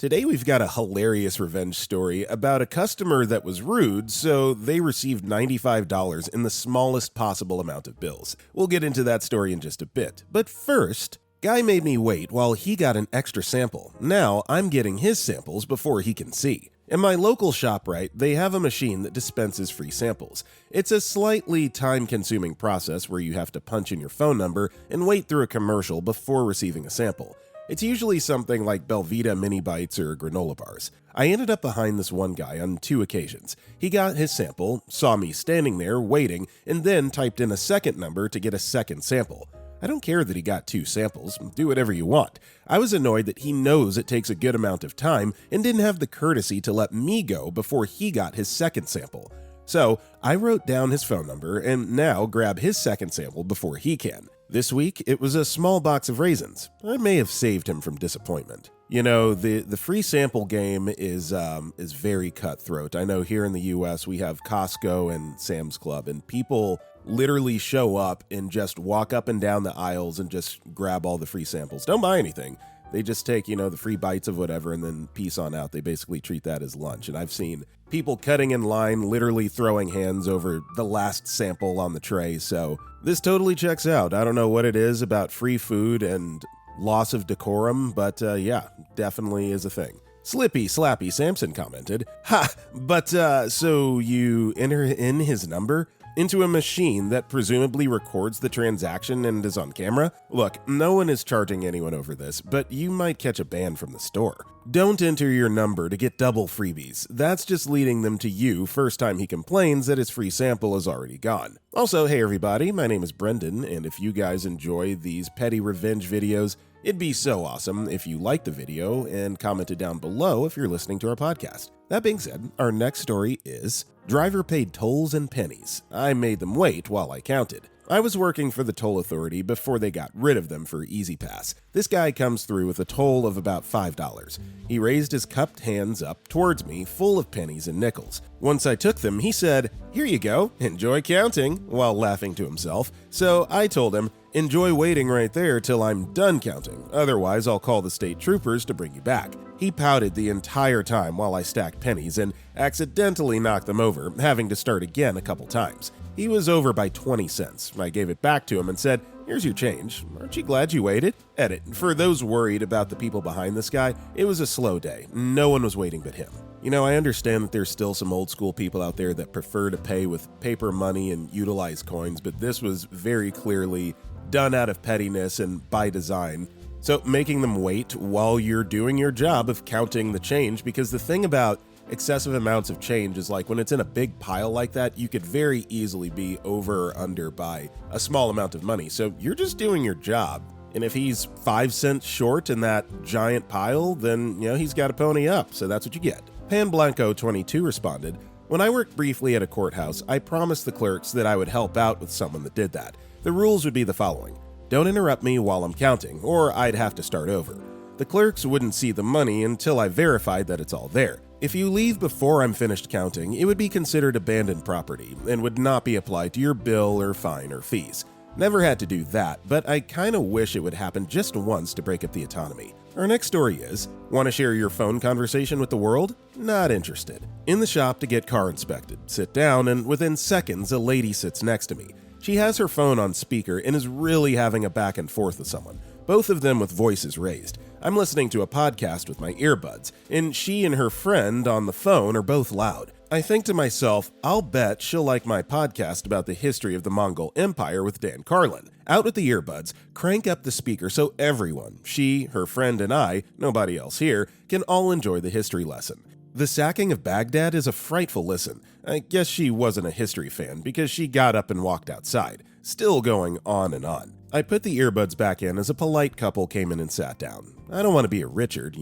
Today we've got a hilarious revenge story about a customer that was rude, so they received $95 in the smallest possible amount of bills. We'll get into that story in just a bit, but first, guy made me wait while he got an extra sample. Now I'm getting his samples before he can see. In my local ShopRite, they have a machine that dispenses free samples. It's a slightly time-consuming process where you have to punch in your phone number and wait through a commercial before receiving a sample. It's usually something like Belvita mini bites or granola bars. I ended up behind this one guy on 2 occasions. He got his sample, saw me standing there waiting, and then typed in a second number to get a second sample. I don't care that he got 2 samples, do whatever you want. I was annoyed that he knows it takes a good amount of time and didn't have the courtesy to let me go before he got his second sample. So I wrote down his phone number and now grab his second sample before he can. This week, it was a small box of raisins. I may have saved him from disappointment. You know, the free sample game is very cutthroat. I know here in the US we have Costco and Sam's Club, and people literally show up and just walk up and down the aisles and just grab all the free samples. Don't buy anything. They just take, the free bites of whatever and then peace on out. They basically treat that as lunch. And I've seen people cutting in line, literally throwing hands over the last sample on the tray. So this totally checks out. I don't know what it is about free food and loss of decorum, but yeah, definitely is a thing. Slippy Slappy Samson commented, "Ha, but so you enter in his number into a machine that presumably records the transaction and is on camera? Look, no one is charging anyone over this, but you might catch a ban from the store. Don't enter your number to get double freebies. That's just leading them to you first time he complains that his free sample is already gone." Also, hey everybody, my name is Brendan, and if you guys enjoy these petty revenge videos, it'd be so awesome if you liked the video and commented down below if you're listening to our podcast. That being said, our next story is driver paid tolls and pennies. I made them wait while I counted. I was working for the toll authority before they got rid of them for Easy Pass. This guy comes through with a toll of about $5. He raised his cupped hands up towards me, full of pennies and nickels. Once I took them, he said, "Here you go, enjoy counting," while laughing to himself. So I told him, "Enjoy waiting right there till I'm done counting, otherwise I'll call the state troopers to bring you back." He pouted the entire time while I stacked pennies and accidentally knocked them over, having to start again a couple times. He was over by 20 cents. I gave it back to him and said, "Here's your change. Aren't you glad you waited?" Edit. For those worried about the people behind this guy, it was a slow day. No one was waiting but him. I understand that there's still some old school people out there that prefer to pay with paper money and utilize coins, but this was very clearly done out of pettiness and by design. So making them wait while you're doing your job of counting the change, because the thing about excessive amounts of change is like when it's in a big pile like that, you could very easily be over or under by a small amount of money. So you're just doing your job. And if he's 5 cents short in that giant pile, then, he's got to pony up. So that's what you get. Pan Blanco 22 responded, "When I worked briefly at a courthouse, I promised the clerks that I would help out with someone that did that. The rules would be the following. Don't interrupt me while I'm counting, or I'd have to start over. The clerks wouldn't see the money until I verified that it's all there. If you leave before I'm finished counting, it would be considered abandoned property and would not be applied to your bill or fine or fees. Never had to do that, but I kinda wish it would happen just once to break up the autonomy." Our next story is, want to share your phone conversation with the world? Not interested. In the shop to get car inspected. Sit down, and within seconds, a lady sits next to me. She has her phone on speaker and is really having a back and forth with someone, both of them with voices raised. I'm listening to a podcast with my earbuds, and she and her friend on the phone are both loud. I think to myself, I'll bet she'll like my podcast about the history of the Mongol Empire with Dan Carlin. Out with the earbuds, crank up the speaker so everyone, she, her friend, and I, nobody else here, can all enjoy the history lesson. The sacking of Baghdad is a frightful listen. I guess she wasn't a history fan because she got up and walked outside. Still going on and on. I put the earbuds back in as a polite couple came in and sat down. I don't want to be a Richard,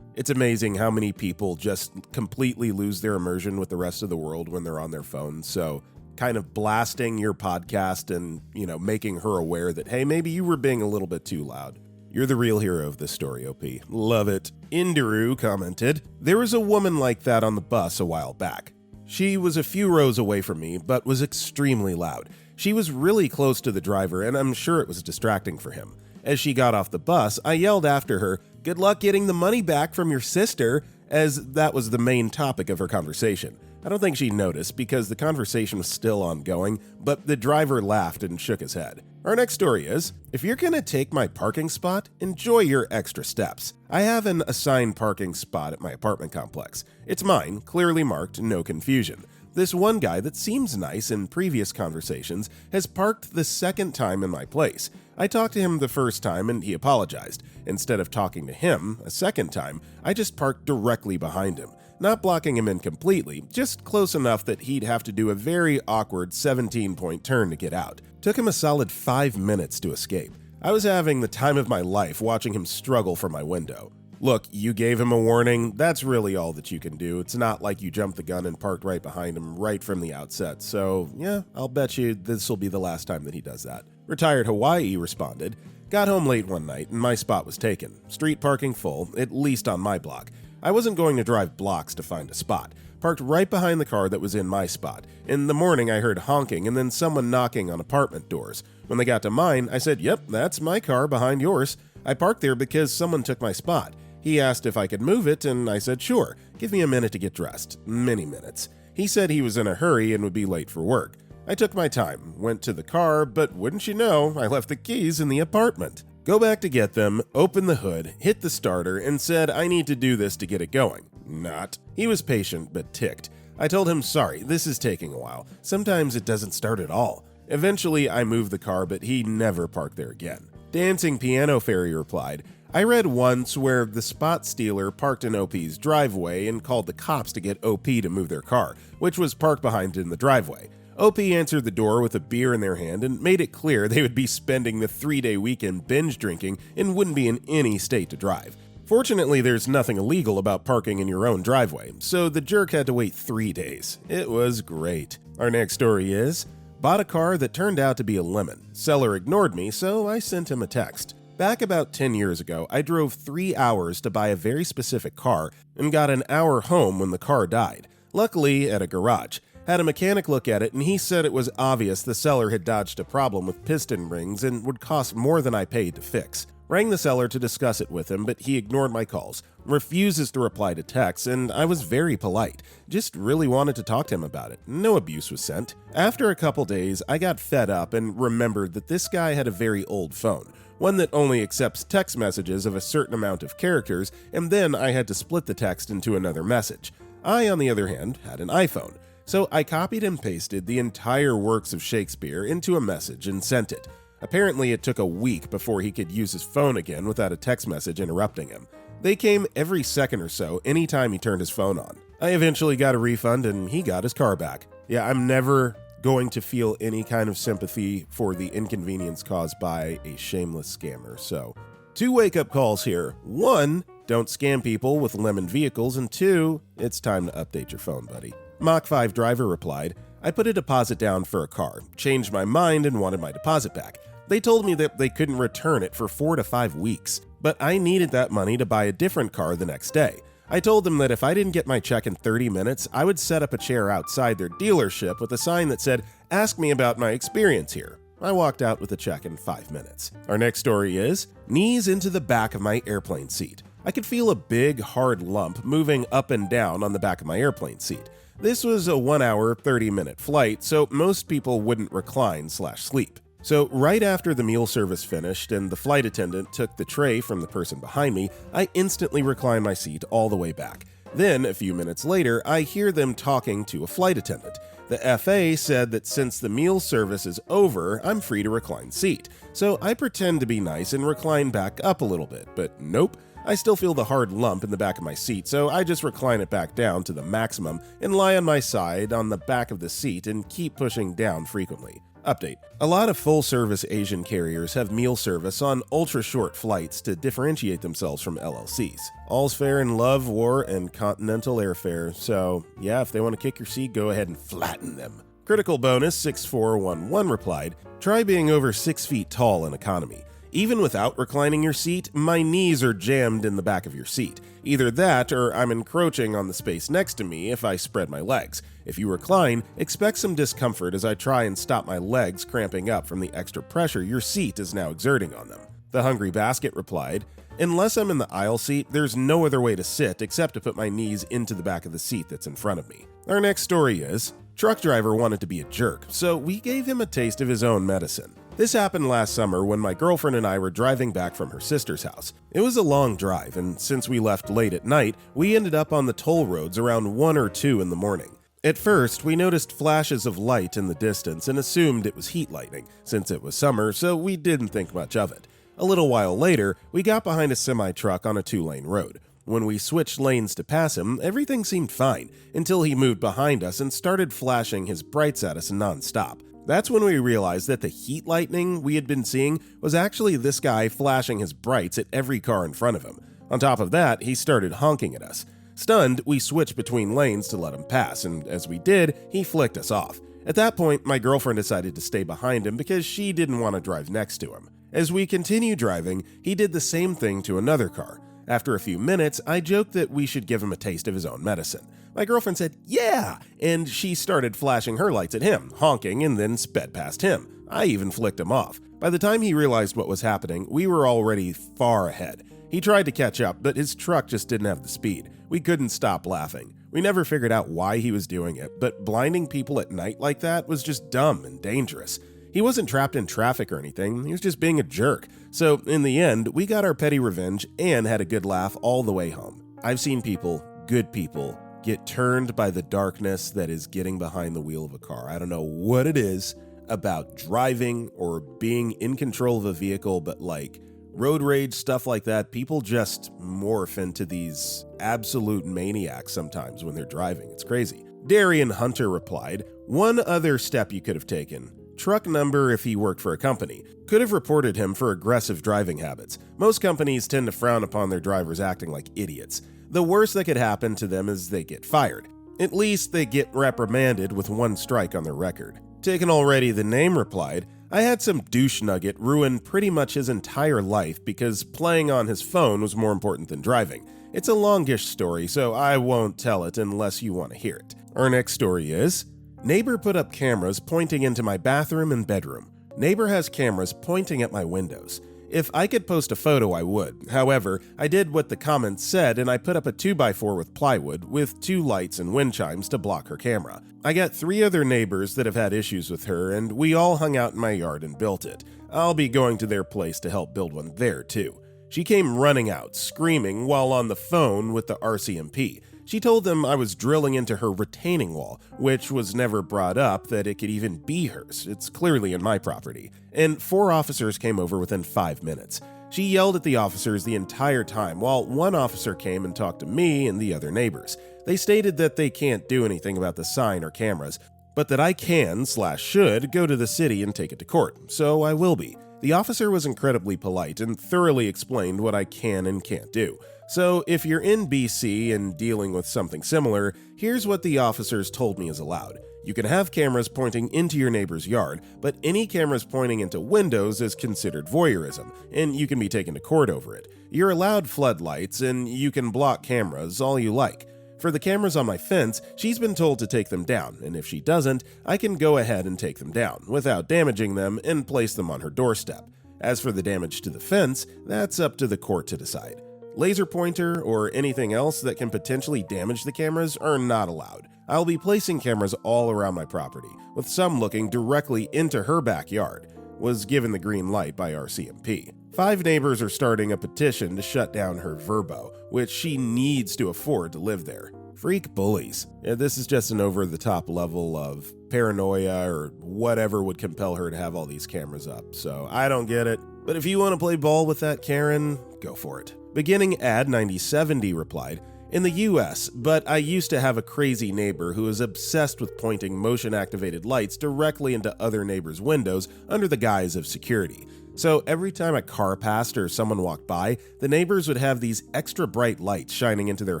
It's amazing how many people just completely lose their immersion with the rest of the world when they're on their phones. So kind of blasting your podcast and, making her aware that, hey, maybe you were being a little bit too loud. You're the real hero of this story, OP. Love it. Indiru commented, "There was a woman like that on the bus a while back. She was a few rows away from me, but was extremely loud. She was really close to the driver, and I'm sure it was distracting for him. As she got off the bus, I yelled after her, "Good luck getting the money back from your sister," as that was the main topic of her conversation. I don't think she noticed because the conversation was still ongoing, but the driver laughed and shook his head. Our next story is, if you're gonna take my parking spot, enjoy your extra steps. I have an assigned parking spot at my apartment complex. It's mine, clearly marked, no confusion. This one guy that seems nice in previous conversations has parked the second time in my place. I talked to him the first time and he apologized. Instead of talking to him a second time, I just parked directly behind him. Not blocking him in completely, just close enough that he'd have to do a very awkward 17-point turn to get out. Took him a solid 5 minutes to escape. I was having the time of my life watching him struggle from my window. Look, you gave him a warning, that's really all that you can do. It's not like you jumped the gun and parked right behind him right from the outset, so yeah, I'll bet you this will be the last time that he does that. Retired Hawaii responded, "Got home late one night and my spot was taken. Street parking full, at least on my block. I wasn't going to drive blocks to find a spot. Parked right behind the car that was in my spot. In the morning I heard honking and then someone knocking on apartment doors. When they got to mine, I said, 'Yep, that's my car behind yours. I parked there because someone took my spot.' He asked if I could move it, and I said, 'Sure, give me a minute to get dressed.' Many minutes. He said he was in a hurry and would be late for work. I took my time, went to the car, but wouldn't you know, I left the keys in the apartment. Go back to get them, opened the hood, hit the starter, and said I need to do this to get it going. Not. He was patient, but ticked. I told him, sorry, this is taking a while. Sometimes it doesn't start at all. Eventually, I moved the car, but he never parked there again." Dancing Piano Fairy replied, "I read once where the spot stealer parked in OP's driveway and called the cops to get OP to move their car, which was parked behind in the driveway. OP answered the door with a beer in their hand and made it clear they would be spending the 3-day weekend binge drinking and wouldn't be in any state to drive. Fortunately, there's nothing illegal about parking in your own driveway, so the jerk had to wait 3 days. It was great." Our next story is, bought a car that turned out to be a lemon. Seller ignored me, so I sent him a text. Back about 10 years ago, I drove 3 hours to buy a very specific car and got an hour home when the car died. Luckily, at a garage. Had a mechanic look at it and he said it was obvious the seller had dodged a problem with piston rings and would cost more than I paid to fix. Rang the seller to discuss it with him, but he ignored my calls, refuses to reply to texts, and I was very polite. Just really wanted to talk to him about it. No abuse was sent. After a couple days, I got fed up and remembered that this guy had a very old phone, one that only accepts text messages of a certain amount of characters, and then I had to split the text into another message. I, on the other hand, had an iPhone. So I copied and pasted the entire works of Shakespeare into a message and sent it. Apparently it took a week before he could use his phone again without a text message interrupting him. They came every second or so anytime he turned his phone on. I eventually got a refund and he got his car back. Yeah, I'm never going to feel any kind of sympathy for the inconvenience caused by a shameless scammer. So, 2 wake-up calls here. 1, don't scam people with lemon vehicles, and 2, it's time to update your phone, buddy. Mach 5 driver replied, I put a deposit down for a car, changed my mind and wanted my deposit back. They told me that they couldn't return it for 4 to 5 weeks, but I needed that money to buy a different car the next day. I told them that if I didn't get my check in 30 minutes, I would set up a chair outside their dealership with a sign that said, ask me about my experience here. I walked out with a check in 5 minutes. Our next story is, knees into the back of my airplane seat. I could feel a big, hard lump moving up and down on the back of my airplane seat. This was a 1-hour, 30-minute flight, so most people wouldn't recline/sleep. So right after the meal service finished and the flight attendant took the tray from the person behind me, I instantly reclined my seat all the way back. Then, a few minutes later, I hear them talking to a flight attendant. The FA said that since the meal service is over, I'm free to recline seat. So I pretend to be nice and recline back up a little bit, but nope. I still feel the hard lump in the back of my seat, so I just recline it back down to the maximum and lie on my side on the back of the seat and keep pushing down frequently. Update. A lot of full-service Asian carriers have meal service on ultra-short flights to differentiate themselves from LLCs. All's fair in love, war, and continental airfare, so yeah, if they want to kick your seat, go ahead and flatten them. Critical Bonus 6411 replied, try being over 6 feet tall in economy. Even without reclining your seat, my knees are jammed in the back of your seat. Either that or I'm encroaching on the space next to me if I spread my legs. If you recline, expect some discomfort as I try and stop my legs cramping up from the extra pressure your seat is now exerting on them. The Hungry Basket replied, "Unless I'm in the aisle seat, there's no other way to sit except to put my knees into the back of the seat that's in front of me." Our next story is, truck driver wanted to be a jerk, so we gave him a taste of his own medicine. This happened last summer when my girlfriend and I were driving back from her sister's house. It was a long drive, and since we left late at night, we ended up on the toll roads around 1 or 2 in the morning. At first, we noticed flashes of light in the distance and assumed it was heat lightning, since it was summer, so we didn't think much of it. A little while later, we got behind a semi-truck on a 2-lane road. When we switched lanes to pass him, everything seemed fine, until he moved behind us and started flashing his brights at us non-stop. That's when we realized that the heat lightning we had been seeing was actually this guy flashing his brights at every car in front of him. On top of that, he started honking at us. Stunned, we switched between lanes to let him pass, and as we did, he flicked us off. At that point, my girlfriend decided to stay behind him because she didn't want to drive next to him. As we continued driving, he did the same thing to another car. After a few minutes, I joked that we should give him a taste of his own medicine. My girlfriend said, "Yeah!" and she started flashing her lights at him, honking, and then sped past him. I even flicked him off. By the time he realized what was happening, we were already far ahead. He tried to catch up, but his truck just didn't have the speed. We couldn't stop laughing. We never figured out why he was doing it, but blinding people at night like that was just dumb and dangerous. He wasn't trapped in traffic or anything, he was just being a jerk. So, in the end, we got our petty revenge and had a good laugh all the way home. I've seen people, good people, get turned by the darkness that is getting behind the wheel of a car. I don't know what it is about driving or being in control of a vehicle, but like road rage, stuff like that, people just morph into these absolute maniacs sometimes when they're driving. It's crazy. Darian Hunter replied, "One other step you could have taken. Truck number if he worked for a company. Could have reported him for aggressive driving habits. Most companies tend to frown upon their drivers acting like idiots. The worst that could happen to them is they get fired. At least they get reprimanded with 1 strike on their record." Taken already, the name replied, "I had some douche nugget ruin pretty much his entire life because playing on his phone was more important than driving. It's a longish story, so I won't tell it unless you want to hear it." Our next story is, Neighbor put up cameras pointing into my bathroom and bedroom. Neighbor has cameras pointing at my windows. If I could post a photo, I would. However, I did what the comments said and I put up a 2x4 with plywood with 2 lights and wind chimes to block her camera. I got 3 other neighbors that have had issues with her and we all hung out in my yard and built it. I'll be going to their place to help build one there too. She came running out, screaming while on the phone with the RCMP. She told them I was drilling into her retaining wall, which was never brought up that it could even be hers. It's clearly in my property. And 4 officers came over within 5 minutes. She yelled at the officers the entire time, while 1 officer came and talked to me and the other neighbors. They stated that they can't do anything about the sign or cameras, but that I can/should go to the city and take it to court, so I will be. The officer was incredibly polite and thoroughly explained what I can and can't do. So if you're in BC and dealing with something similar, here's what the officers told me is allowed. You can have cameras pointing into your neighbor's yard, but any cameras pointing into windows is considered voyeurism, and you can be taken to court over it. You're allowed floodlights, and you can block cameras all you like. For the cameras on my fence, she's been told to take them down, and if she doesn't, I can go ahead and take them down, without damaging them, and place them on her doorstep. As for the damage to the fence, that's up to the court to decide. Laser pointer or anything else that can potentially damage the cameras are not allowed. I'll be placing cameras all around my property, with some looking directly into her backyard. Was given the green light by RCMP. 5 neighbors are starting a petition to shut down her Verbo, which she needs to afford to live there. Freak bullies. This is just an over-the-top level of paranoia or whatever would compel her to have all these cameras up, so I don't get it. But if you want to play ball with that Karen, go for it. Beginning ad 9070 replied, "In the US, but I used to have a crazy neighbor who was obsessed with pointing motion-activated lights directly into other neighbors' windows under the guise of security. So every time a car passed or someone walked by, the neighbors would have these extra bright lights shining into their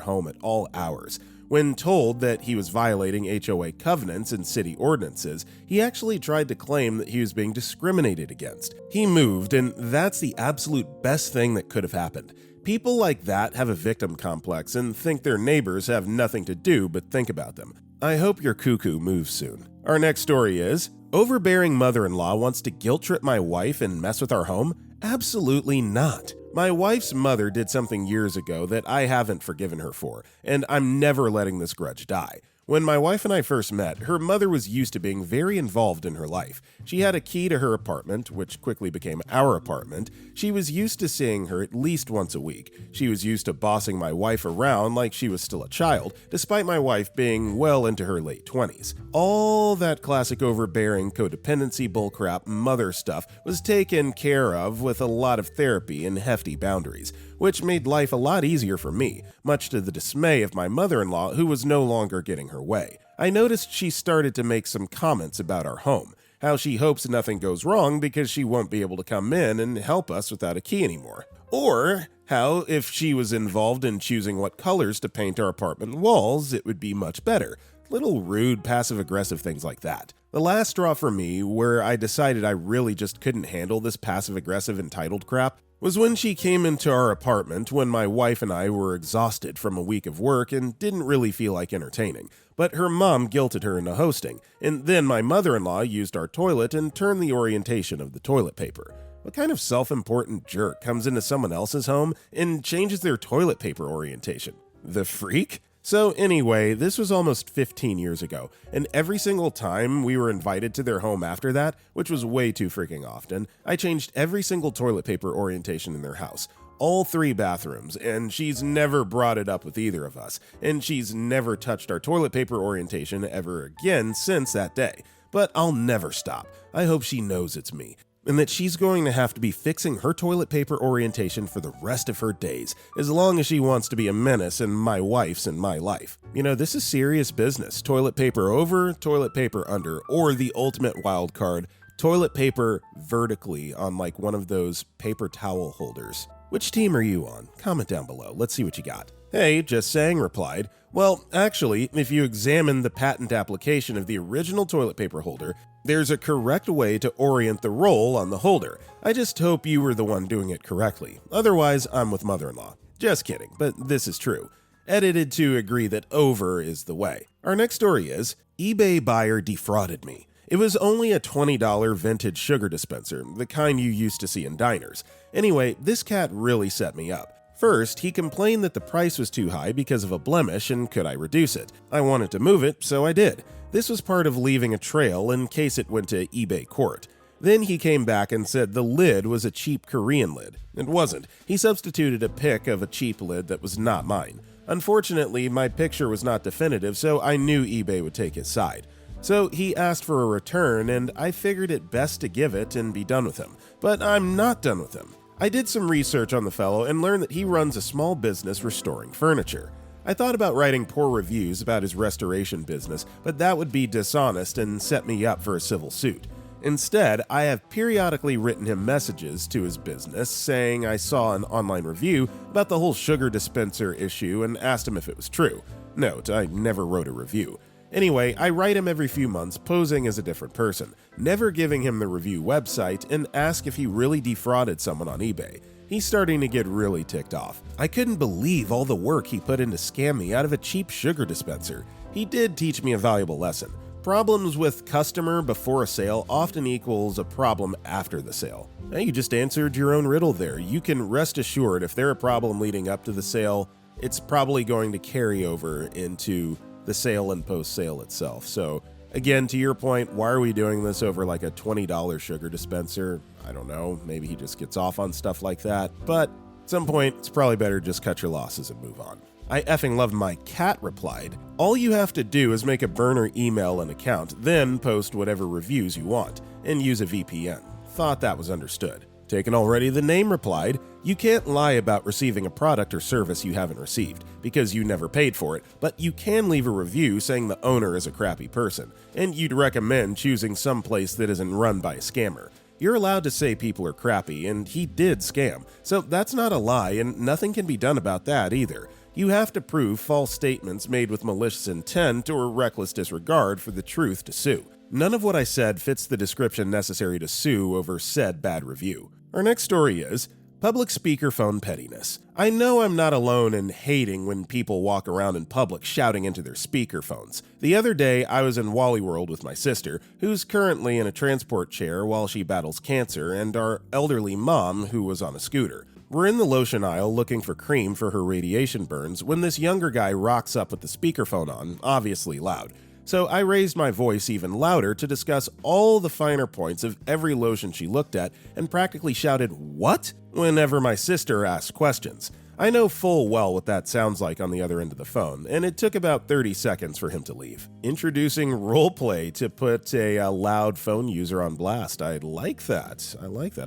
home at all hours. When told that he was violating HOA covenants and city ordinances, he actually tried to claim that he was being discriminated against. He moved, and that's the absolute best thing that could have happened. People like that have a victim complex and think their neighbors have nothing to do but think about them. I hope your cuckoo moves soon." Our next story is, Overbearing mother-in-law wants to guilt-trip my wife and mess with our home? Absolutely not. My wife's mother did something years ago that I haven't forgiven her for, and I'm never letting this grudge die. When my wife and I first met, her mother was used to being very involved in her life. She had a key to her apartment, which quickly became our apartment. She was used to seeing her at least once a week. She was used to bossing my wife around like she was still a child, despite my wife being well into her late 20s. All that classic overbearing codependency bullcrap mother stuff was taken care of with a lot of therapy and hefty boundaries, which made life a lot easier for me, much to the dismay of my mother-in-law, who was no longer getting her way. I noticed she started to make some comments about our home, how she hopes nothing goes wrong because she won't be able to come in and help us without a key anymore. Or how, if she was involved in choosing what colors to paint our apartment walls, it would be much better. Little rude, passive-aggressive things like that. The last straw for me, where I decided I really just couldn't handle this passive-aggressive entitled crap, was when she came into our apartment when my wife and I were exhausted from a week of work and didn't really feel like entertaining. But her mom guilted her into hosting, and then my mother-in-law used our toilet and turned the orientation of the toilet paper. What kind of self-important jerk comes into someone else's home and changes their toilet paper orientation? The freak? So anyway, this was almost 15 years ago, and every single time we were invited to their home after that, which was way too freaking often, I changed every single toilet paper orientation in their house. All 3 bathrooms, and she's never brought it up with either of us, and she's never touched our toilet paper orientation ever again since that day. But I'll never stop. I hope she knows it's me, and that she's going to have to be fixing her toilet paper orientation for the rest of her days, as long as she wants to be a menace in my wife's and my life. You know, this is serious business. Toilet paper over, toilet paper under, or the ultimate wild card, toilet paper vertically on like one of those paper towel holders. Which team are you on? Comment down below. Let's see what you got. Hey, Just Saying replied, well, actually, if you examine the patent application of the original toilet paper holder, there's a correct way to orient the roll on the holder. I just hope you were the one doing it correctly. Otherwise, I'm with mother-in-law. Just kidding, but this is true. Edited to agree that over is the way. Our next story is, eBay buyer defrauded me. It was only a $20 vintage sugar dispenser, the kind you used to see in diners. Anyway, this cat really set me up. First, he complained that the price was too high because of a blemish and could I reduce it. I wanted to move it, so I did. This was part of leaving a trail in case it went to eBay court. Then he came back and said the lid was a cheap Korean lid. It wasn't. He substituted a pic of a cheap lid that was not mine. Unfortunately, my picture was not definitive, so I knew eBay would take his side. So he asked for a return, and I figured it best to give it and be done with him. But I'm not done with him. I did some research on the fellow and learned that he runs a small business restoring furniture. I thought about writing poor reviews about his restoration business, but that would be dishonest and set me up for a civil suit. Instead, I have periodically written him messages to his business saying I saw an online review about the whole sugar dispenser issue and asked him if it was true. Note, I never wrote a review. Anyway, I write him every few months posing as a different person, never giving him the review website, and ask if he really defrauded someone on eBay. He's starting to get really ticked off. I couldn't believe all the work he put in to scam me out of a cheap sugar dispenser. He did teach me a valuable lesson. Problems with customer before a sale often equals a problem after the sale. Now you just answered your own riddle there. You can rest assured if they're a problem leading up to the sale, it's probably going to carry over into the sale and post-sale itself. So again, to your point, why are we doing this over like a $20 sugar dispenser? I don't know, maybe he just gets off on stuff like that, but at some point, it's probably better just cut your losses and move on. I effing love my cat replied, all you have to do is make a burner email and account, then post whatever reviews you want, and use a VPN. Thought that was understood. Taken already, the name replied, you can't lie about receiving a product or service you haven't received, because you never paid for it, but you can leave a review saying the owner is a crappy person, and you'd recommend choosing some place that isn't run by a scammer. You're allowed to say people are crappy, and he did scam, so that's not a lie, and nothing can be done about that either. You have to prove false statements made with malicious intent or reckless disregard for the truth to sue. None of what I said fits the description necessary to sue over said bad review. Our next story is, Public speakerphone pettiness. I know I'm not alone in hating when people walk around in public shouting into their speakerphones. The other day, I was in Wally World with my sister, who's currently in a transport chair while she battles cancer, and our elderly mom, who was on a scooter. We're in the lotion aisle looking for cream for her radiation burns when this younger guy rocks up with the speakerphone on, obviously loud. So I raised my voice even louder to discuss all the finer points of every lotion she looked at and practically shouted, "What?" whenever my sister asked questions. I know full well what that sounds like on the other end of the phone, and it took about 30 seconds for him to leave. Introducing roleplay to put a loud phone user on blast. I like that.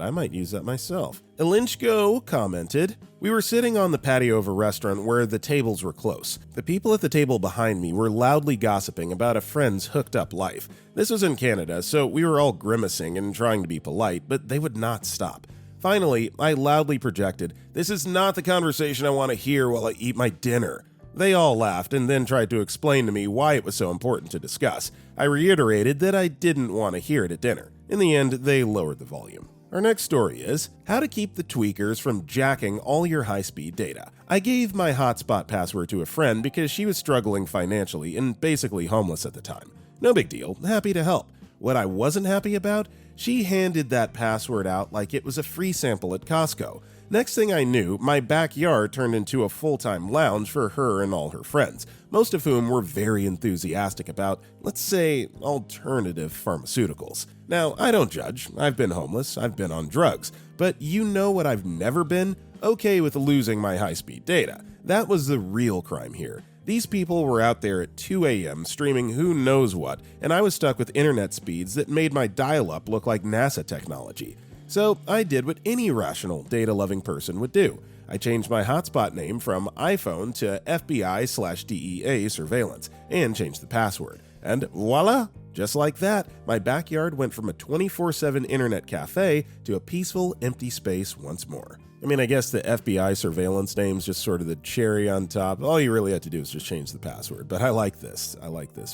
I might use that myself. Elinchko commented, "We were sitting on the patio of a restaurant where the tables were close. The people at the table behind me were loudly gossiping about a friend's hooked up life. This was in Canada, so we were all grimacing and trying to be polite, but they would not stop. Finally, I loudly projected, 'This is not the conversation I want to hear while I eat my dinner.' They all laughed and then tried to explain to me why it was so important to discuss. I reiterated that I didn't want to hear it at dinner. In the end, they lowered the volume." Our next story is, how to keep the tweakers from jacking all your high-speed data. I gave my hotspot password to a friend because she was struggling financially and basically homeless at the time. No big deal, happy to help. What I wasn't happy about? She handed that password out like it was a free sample at Costco. Next thing I knew, my backyard turned into a full-time lounge for her and all her friends, most of whom were very enthusiastic about, let's say, alternative pharmaceuticals. Now, I don't judge. I've been homeless, I've been on drugs, but you know what I've never been? Okay with losing my high-speed data. That was the real crime here. These people were out there at 2 a.m. streaming who knows what, and I was stuck with internet speeds that made my dial-up look like NASA technology. So I did what any rational, data-loving person would do. I changed my hotspot name from iPhone to FBI/DEA surveillance, and changed the password. And voila! Just like that, my backyard went from a 24/7 internet cafe to a peaceful, empty space once more. I mean, I guess the FBI surveillance name's just sort of the cherry on top. All you really have to do is just change the password. But I like this.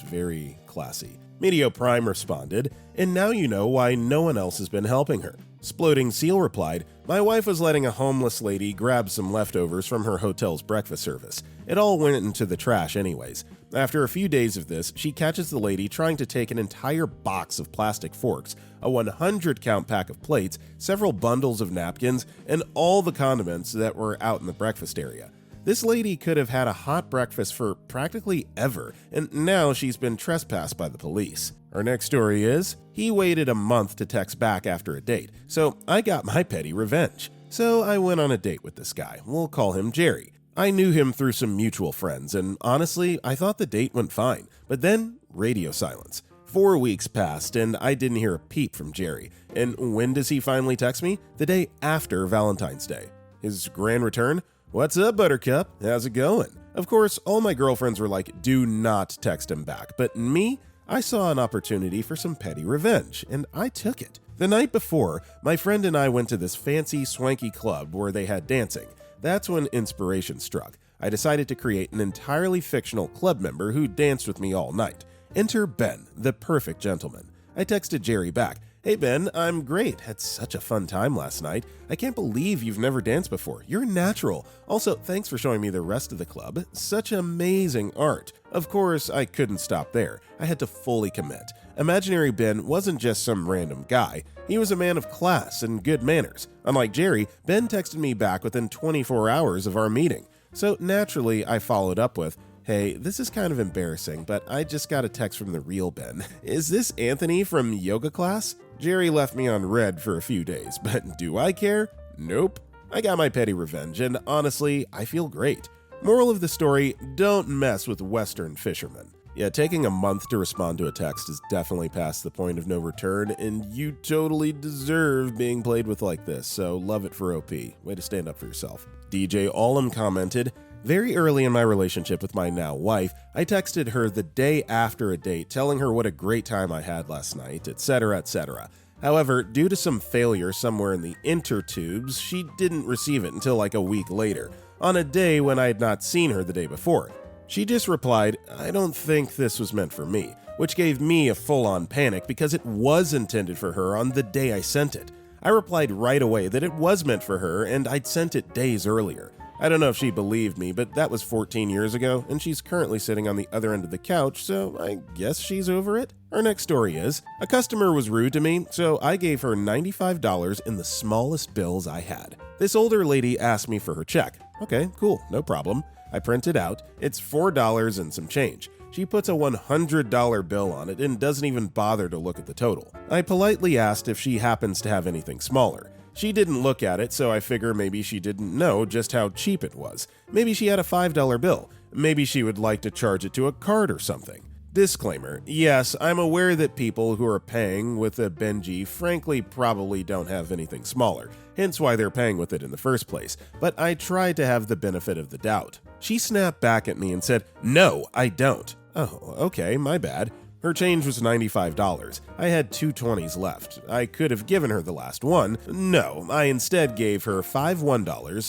Very classy. Medio Prime responded, "And now you know why no one else has been helping her." Sploding Seal replied, "My wife was letting a homeless lady grab some leftovers from her hotel's breakfast service. It all went into the trash anyways. After a few days of this, she catches the lady trying to take an entire box of plastic forks, a 100-count pack of plates, several bundles of napkins, and all the condiments that were out in the breakfast area. This lady could have had a hot breakfast for practically ever, and now she's been trespassed by the police." Our next story is, he waited a month to text back after a date, so I got my petty revenge. So I went on a date with this guy. We'll call him Jerry. I knew him through some mutual friends, and honestly, I thought the date went fine. But then, radio silence. 4 weeks passed, and I didn't hear a peep from Jerry. And when does he finally text me? The day after Valentine's Day. His grand return? "What's up, Buttercup? How's it going?" Of course, all my girlfriends were like, do not text him back. But me? I saw an opportunity for some petty revenge, and I took it. The night before, my friend and I went to this fancy, swanky club where they had dancing. That's when inspiration struck. I decided to create an entirely fictional club member who danced with me all night. Enter Ben, the perfect gentleman. I texted Jerry back, "Hey Ben, I'm great. Had such a fun time last night. I can't believe you've never danced before. You're a natural. Also, thanks for showing me the rest of the club. Such amazing art." Of course, I couldn't stop there. I had to fully commit. Imaginary Ben wasn't just some random guy. He was a man of class and good manners. Unlike Jerry, Ben texted me back within 24 hours of our meeting. So naturally, I followed up with, "Hey, this is kind of embarrassing, but I just got a text from the real Ben. Is this Anthony from yoga class?" Jerry left me on red for a few days, but do I care? Nope. I got my petty revenge, and honestly, I feel great. Moral of the story, don't mess with Western fishermen. Yeah, taking a month to respond to a text is definitely past the point of no return, and you totally deserve being played with like this, so love it for OP. Way to stand up for yourself. DJ Allum commented, "Very early in my relationship with my now wife, I texted her the day after a date telling her what a great time I had last night, etc., etc. However, due to some failure somewhere in the intertubes, she didn't receive it until like a week later, on a day when I had not seen her the day before. She just replied, 'I don't think this was meant for me,' which gave me a full-on panic because it was intended for her on the day I sent it. I replied right away that it was meant for her and I'd sent it days earlier. I don't know if she believed me, but that was 14 years ago, and she's currently sitting on the other end of the couch, so I guess she's over it? Our next story is, a customer was rude to me, so I gave her $95 in the smallest bills I had. This older lady asked me for her check. Okay, cool, no problem. I print it out. It's $4 and some change. She puts a $100 bill on it and doesn't even bother to look at the total. I politely asked if she happens to have anything smaller. She didn't look at it, so I figure maybe she didn't know just how cheap it was. Maybe she had a $5 bill. Maybe she would like to charge it to a card or something. Disclaimer, yes, I'm aware that people who are paying with a Benji frankly probably don't have anything smaller, hence why they're paying with it in the first place, but I tried to have the benefit of the doubt. She snapped back at me and said, "No, I don't." Oh, okay, my bad. Her change was $95. I had two 20s left. I could have given her the last one. No, I instead gave her $5 $1,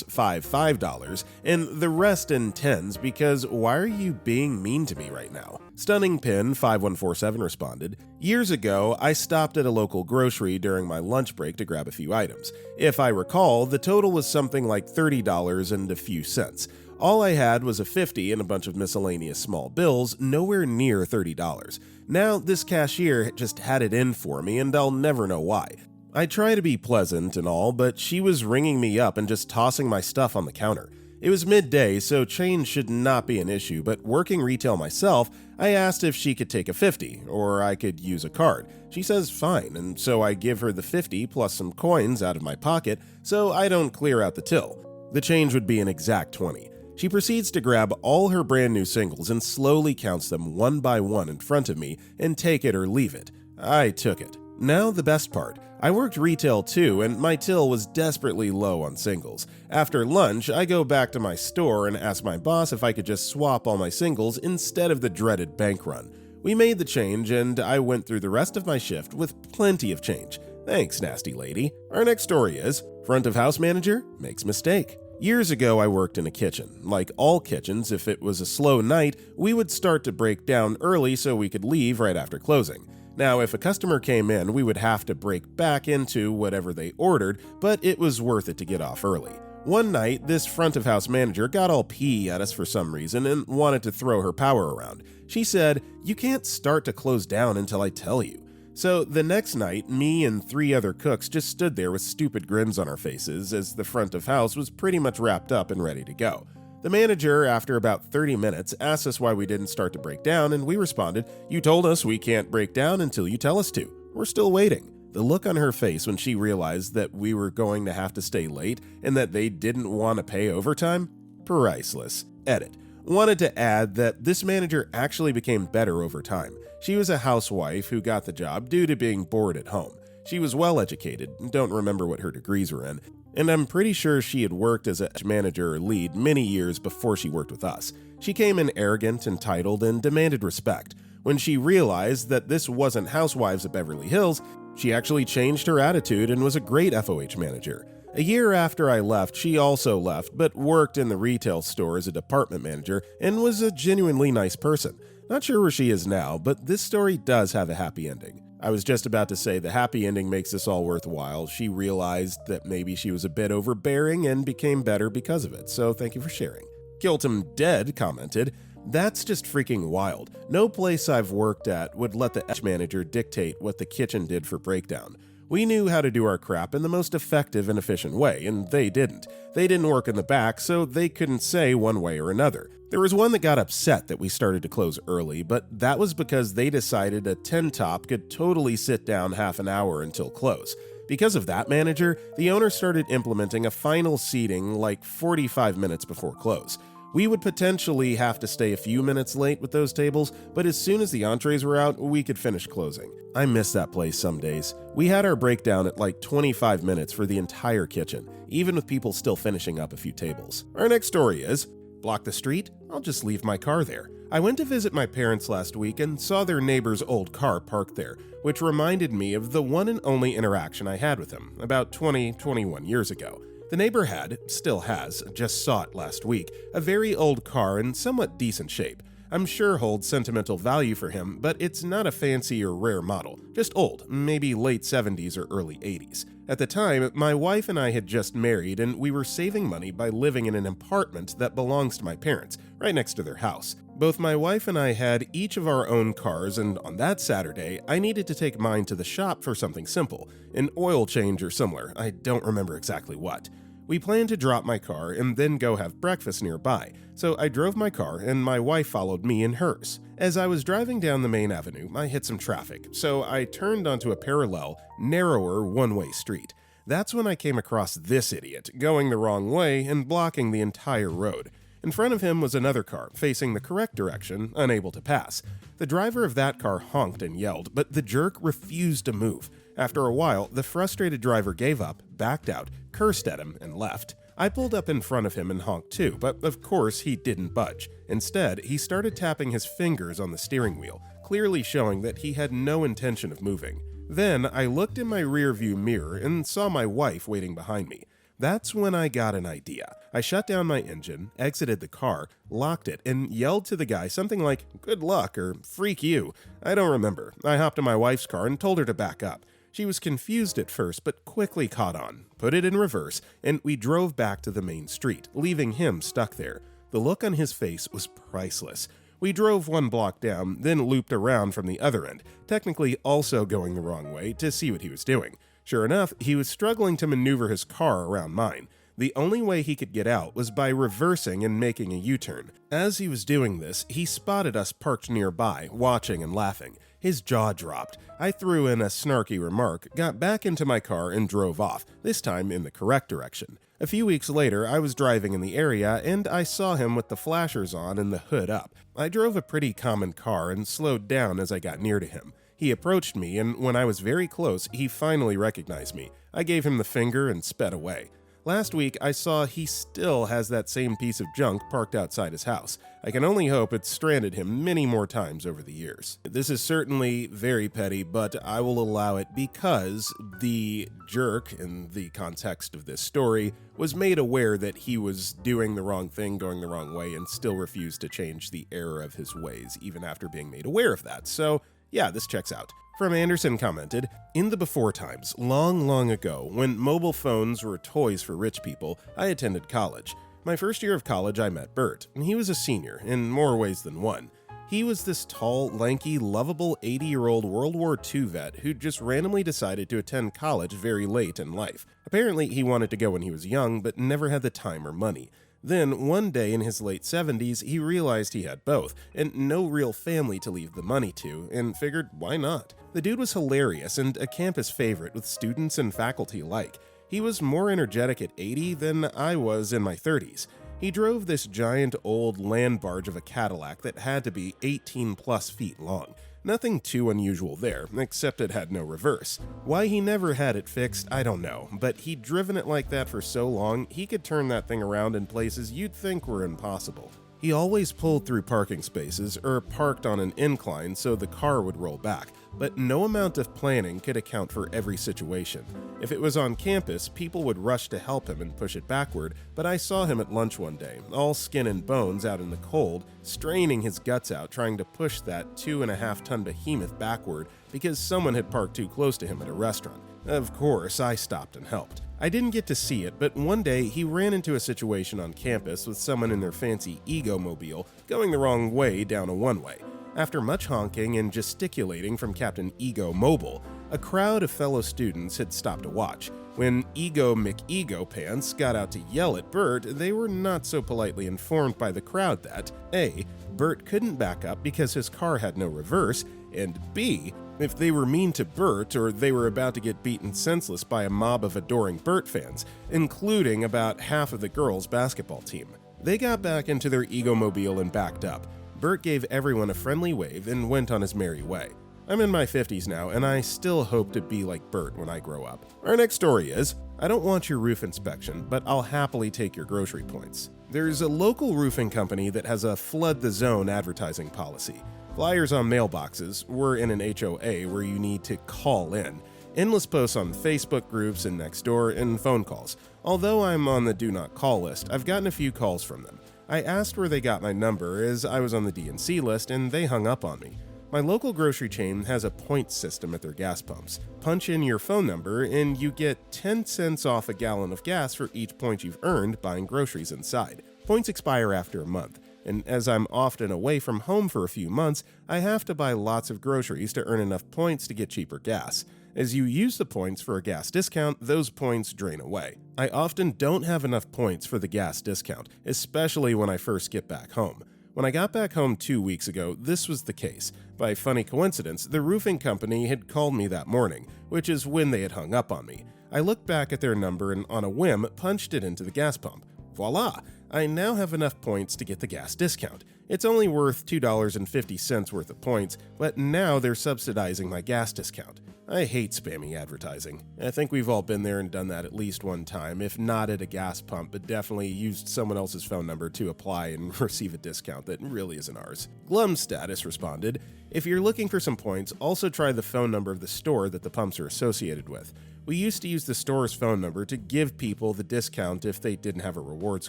$5 $5, and the rest in 10s because why are you being mean to me right now? Stunning Pin 5147 responded, "Years ago, I stopped at a local grocery during my lunch break to grab a few items. If I recall, the total was something like $30 and a few cents. All I had was a $50 and a bunch of miscellaneous small bills, nowhere near $30. Now this cashier just had it in for me and I'll never know why. I try to be pleasant and all, but she was ringing me up and just tossing my stuff on the counter. It was midday, so change should not be an issue, but working retail myself, I asked if she could take a $50, or I could use a card. She says fine, and so I give her the $50 plus some coins out of my pocket so I don't clear out the till. The change would be an exact $20. She proceeds to grab all her brand new singles and slowly counts them one by one in front of me and take it or leave it. I took it. Now the best part. I worked retail too, and my till was desperately low on singles. After lunch, I go back to my store and ask my boss if I could just swap all my singles instead of the dreaded bank run. We made the change, and I went through the rest of my shift with plenty of change. Thanks, nasty lady. Our next story is, front of house manager makes mistake. Years ago, I worked in a kitchen. Like all kitchens, if it was a slow night, we would start to break down early so we could leave right after closing. Now, if a customer came in, we would have to break back into whatever they ordered, but it was worth it to get off early. One night, this front of house manager got all pee at us for some reason and wanted to throw her power around. She said, "You can't start to close down until I tell you." So the next night, me and 3 other cooks just stood there with stupid grins on our faces as the front of house was pretty much wrapped up and ready to go. The manager, after about 30 minutes, asked us why we didn't start to break down, and we responded, "You told us we can't break down until you tell us to. We're still waiting." The look on her face when she realized that we were going to have to stay late and that they didn't want to pay overtime? Priceless. Edit. Wanted to add that this manager actually became better over time. She was a housewife who got the job due to being bored at home. She was well educated, don't remember what her degrees were in, and I'm pretty sure she had worked as a manager or lead many years before she worked with us. She came in arrogant, entitled, and demanded respect. When she realized that this wasn't Housewives of Beverly Hills, she actually changed her attitude and was a great FOH manager. A year after I left, she also left, but worked in the retail store as a department manager and was a genuinely nice person. Not sure where she is now, but this story does have a happy ending. I was just about to say the happy ending makes this all worthwhile. She realized that maybe she was a bit overbearing and became better because of it, so thank you for sharing. Kiltum Dead commented, "That's just freaking wild. No place I've worked at would let the manager dictate what the kitchen did for breakdown. We knew how to do our crap in the most effective and efficient way, and they didn't. They didn't work in the back, so they couldn't say one way or another. There was one that got upset that we started to close early, but that was because they decided a 10 top could totally sit down half an hour until close. Because of that manager, the owner started implementing a final seating like 45 minutes before close. We would potentially have to stay a few minutes late with those tables, but as soon as the entrees were out, we could finish closing. I miss that place some days. We had our breakdown at like 25 minutes for the entire kitchen, even with people still finishing up a few tables." Our next story is, block the street? I'll just leave my car there. I went to visit my parents last week and saw their neighbor's old car parked there, which reminded me of the one and only interaction I had with him about 21 years ago. The neighbor had, still has, just saw it last week, a very old car in somewhat decent shape. I'm sure holds sentimental value for him, but it's not a fancy or rare model, just old, maybe late 70s or early 80s. At the time, my wife and I had just married and we were saving money by living in an apartment that belongs to my parents, right next to their house. Both my wife and I had each of our own cars, and on that Saturday, I needed to take mine to the shop for something simple, an oil change or similar, I don't remember exactly what. We planned to drop my car and then go have breakfast nearby, so I drove my car and my wife followed me in hers. As I was driving down the main avenue, I hit some traffic, so I turned onto a parallel, narrower one-way street. That's when I came across this idiot, going the wrong way and blocking the entire road. In front of him was another car, facing the correct direction, unable to pass. The driver of that car honked and yelled, but the jerk refused to move. After a while, the frustrated driver gave up, backed out, cursed at him, and left. I pulled up in front of him and honked too, but of course he didn't budge. Instead, he started tapping his fingers on the steering wheel, clearly showing that he had no intention of moving. Then I looked in my rearview mirror and saw my wife waiting behind me. That's when I got an idea. I shut down my engine, exited the car, locked it, and yelled to the guy something like, "Good luck," or "Freak you." I don't remember. I hopped in my wife's car and told her to back up. She was confused at first, but quickly caught on, put it in reverse, and we drove back to the main street, leaving him stuck there. The look on his face was priceless. We drove one block down, then looped around from the other end, technically also going the wrong way, to see what he was doing. Sure enough, he was struggling to maneuver his car around mine. The only way he could get out was by reversing and making a U-turn. As he was doing this, he spotted us parked nearby, watching and laughing. His jaw dropped. I threw in a snarky remark, got back into my car, and drove off, this time in the correct direction. A few weeks later, I was driving in the area, and I saw him with the flashers on and the hood up. I drove a pretty common car and slowed down as I got near to him. He approached me, and when I was very close, he finally recognized me. I gave him the finger and sped away. Last week, I saw he still has that same piece of junk parked outside his house. I can only hope it's stranded him many more times over the years. This is certainly very petty, but I will allow it because the jerk, in the context of this story, was made aware that he was doing the wrong thing, going the wrong way, and still refused to change the error of his ways, even after being made aware of that. So, yeah, this checks out. From Anderson commented, "In the before times, long ago, when mobile phones were toys for rich people, I attended college. My first year of college, I met Bert, and he was a senior, in more ways than one. He was this tall, lanky, lovable 80-year-old World War II vet who just randomly decided to attend college very late in life. Apparently, he wanted to go when he was young, but never had the time or money. Then, one day in his late 70s, he realized he had both, and no real family to leave the money to, and figured, why not? The dude was hilarious and a campus favorite with students and faculty alike. He was more energetic at 80 than I was in my 30s. He drove this giant old land barge of a Cadillac that had to be 18 plus feet long. Nothing too unusual there, except it had no reverse. Why he never had it fixed, I don't know, but he'd driven it like that for so long, he could turn that thing around in places you'd think were impossible. He always pulled through parking spaces or parked on an incline so the car would roll back, but no amount of planning could account for every situation. If it was on campus, people would rush to help him and push it backward, but I saw him at lunch one day, all skin and bones out in the cold, straining his guts out trying to push that 2.5-ton behemoth backward because someone had parked too close to him at a restaurant. Of course, I stopped and helped. I didn't get to see it, but one day he ran into a situation on campus with someone in their fancy Ego-mobile going the wrong way down a one-way. After much honking and gesticulating from Captain Ego Mobile, a crowd of fellow students had stopped to watch. When Ego McEgo Pants got out to yell at Bert, they were not so politely informed by the crowd that A. Bert couldn't back up because his car had no reverse, and B. if they were mean to Bert or they were about to get beaten senseless by a mob of adoring Bert fans, including about half of the girls' basketball team. They got back into their Ego-mobile and backed up. Bert gave everyone a friendly wave and went on his merry way. I'm in my 50s now, and I still hope to be like Bert when I grow up. Our next story is, I don't want your roof inspection, but I'll happily take your grocery points. There's a local roofing company that has a flood the zone advertising policy. Flyers on mailboxes, we're in an HOA where you need to call in. Endless posts on Facebook groups and Nextdoor, and phone calls. Although I'm on the do not call list, I've gotten a few calls from them. I asked where they got my number as I was on the D&C list and they hung up on me. My local grocery chain has a points system at their gas pumps. Punch in your phone number and you get 10 cents off a gallon of gas for each point you've earned buying groceries inside. Points expire after a month, and as I'm often away from home for a few months, I have to buy lots of groceries to earn enough points to get cheaper gas. As you use the points for a gas discount, those points drain away. I often don't have enough points for the gas discount, especially when I first get back home. When I got back home 2 weeks ago, this was the case. By funny coincidence, the roofing company had called me that morning, which is when they had hung up on me. I looked back at their number and on a whim punched it into the gas pump. Voila! I now have enough points to get the gas discount. It's only worth $2.50 worth of points, but now they're subsidizing my gas discount. I hate spammy advertising. I think we've all been there and done that at least one time, if not at a gas pump, but definitely used someone else's phone number to apply and receive a discount that really isn't ours. Glum Status responded, "If you're looking for some points, also try the phone number of the store that the pumps are associated with. We used to use the store's phone number to give people the discount if they didn't have a rewards